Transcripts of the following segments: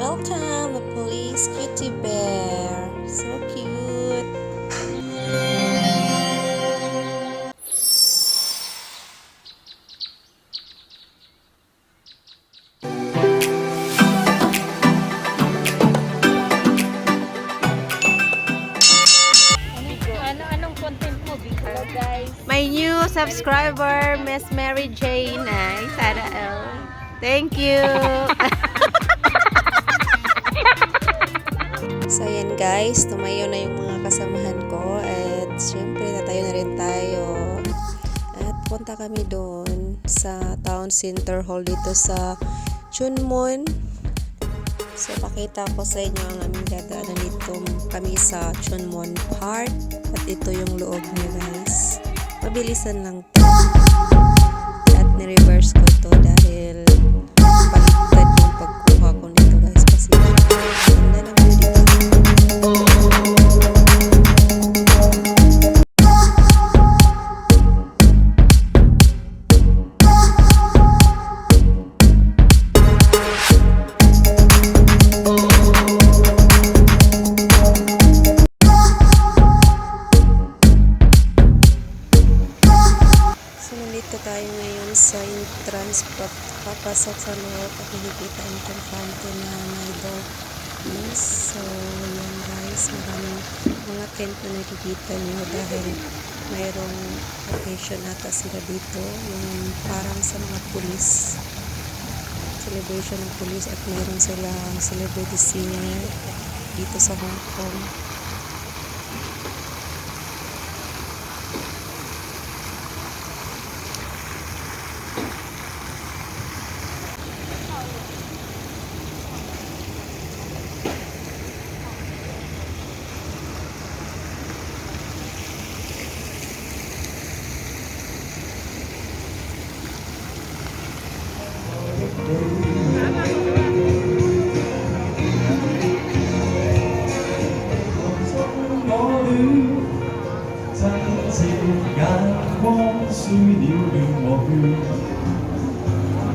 Welcome, the police cutie bear. So cute. Anong content mo, Bika? Hello guys. My new subscriber, Miss Mary Jane. Ay, Sarah L. Thank you. So yan guys, tumayo na yung mga kasamahan ko at syempre natayo na rin tayo. At punta kami doon sa Town Center Hall dito sa Chunmon. So pakita ko sa inyo ang aming dadaanan dito kami sa Chunmon Park. At ito yung loob niya guys. Mabilisan lang to. At ni-reverse ko to dahil baliktad yung pagkuha ko nito guys. Kasi ganda ng view dito. So, nandito tayo ngayon sa entrance papasok sa loob at nakikita yung fountain na may darkness. So, yan guys, maraming mga tent na nakikita nyo dahil mayroong occasion ata sila dito, yung parang sa mga pulis, celebration ng pulis, at mayroon silang celebrity singer dito sa Hong Kong.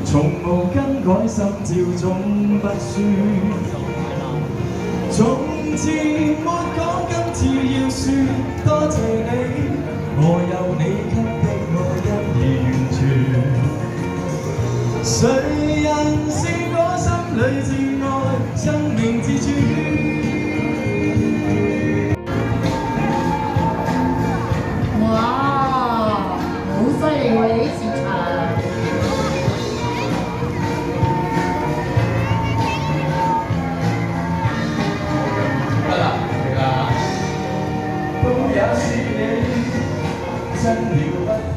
從無更改，心照總不輸。從前沒講，今次要説多謝你，我有你給的愛一已完全。誰人是我心裏至愛，生命之主？哇，好犀利喎！你啲市場。都也是你，真了不起。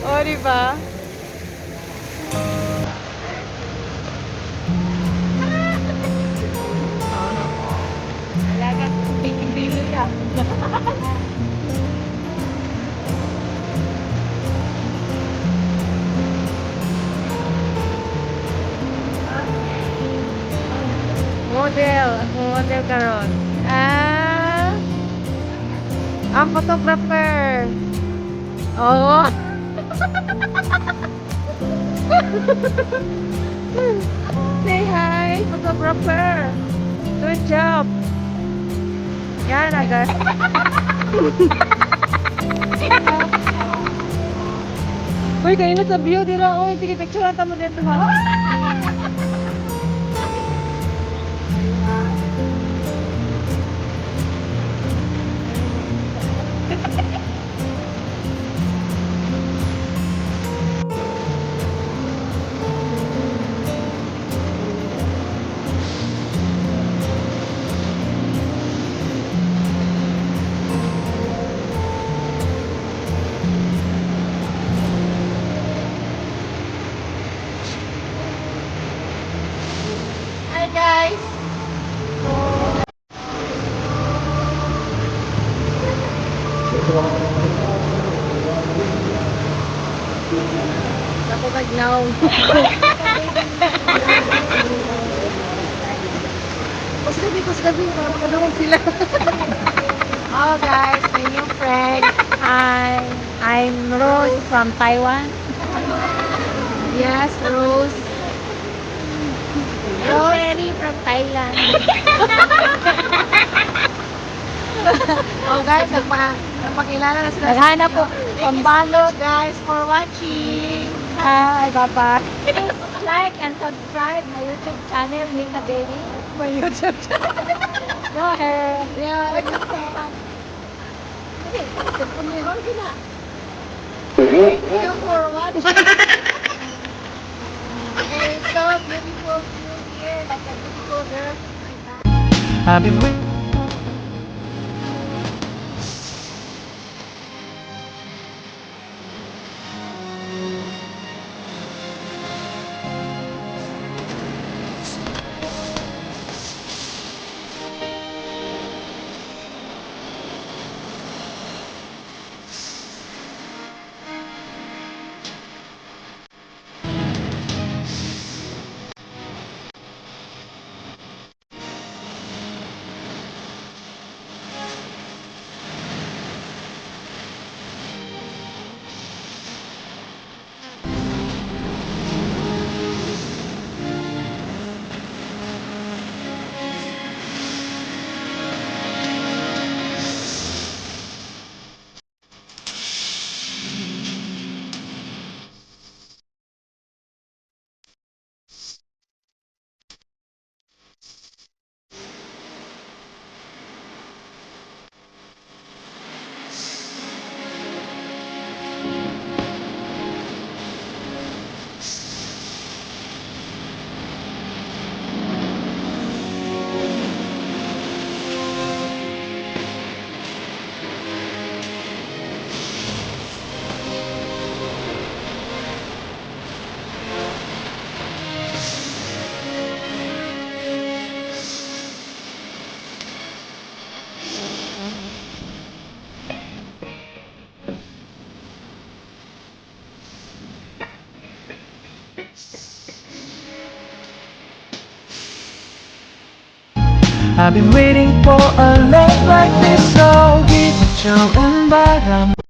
O, diba? model. Ako model karon. Ang photographer. Oo. Say hi, photographer. Good job. Yan agad. Uy, kayo na sa view dira. Uy, sige, picture natin mo dito ha. Hi guys. Ako magnaw. Pas gabi, para kadungog sila. Oh guys, my new friend. Hi, I'm Rose from Taiwan. Yes, Rose. Rory from Thailand. Oh guys, nagpakilala na sila. Naghanap po pambalo guys for watching. Hi, bye-bye. Like and subscribe my YouTube channel, Nika Baby. My YouTube channel. Go ahead. Yeah. Thank you for watching. It's so beautiful view here, like a beautiful girl. I've been waiting. I've been waiting for a love like this, so di ko siyang baram.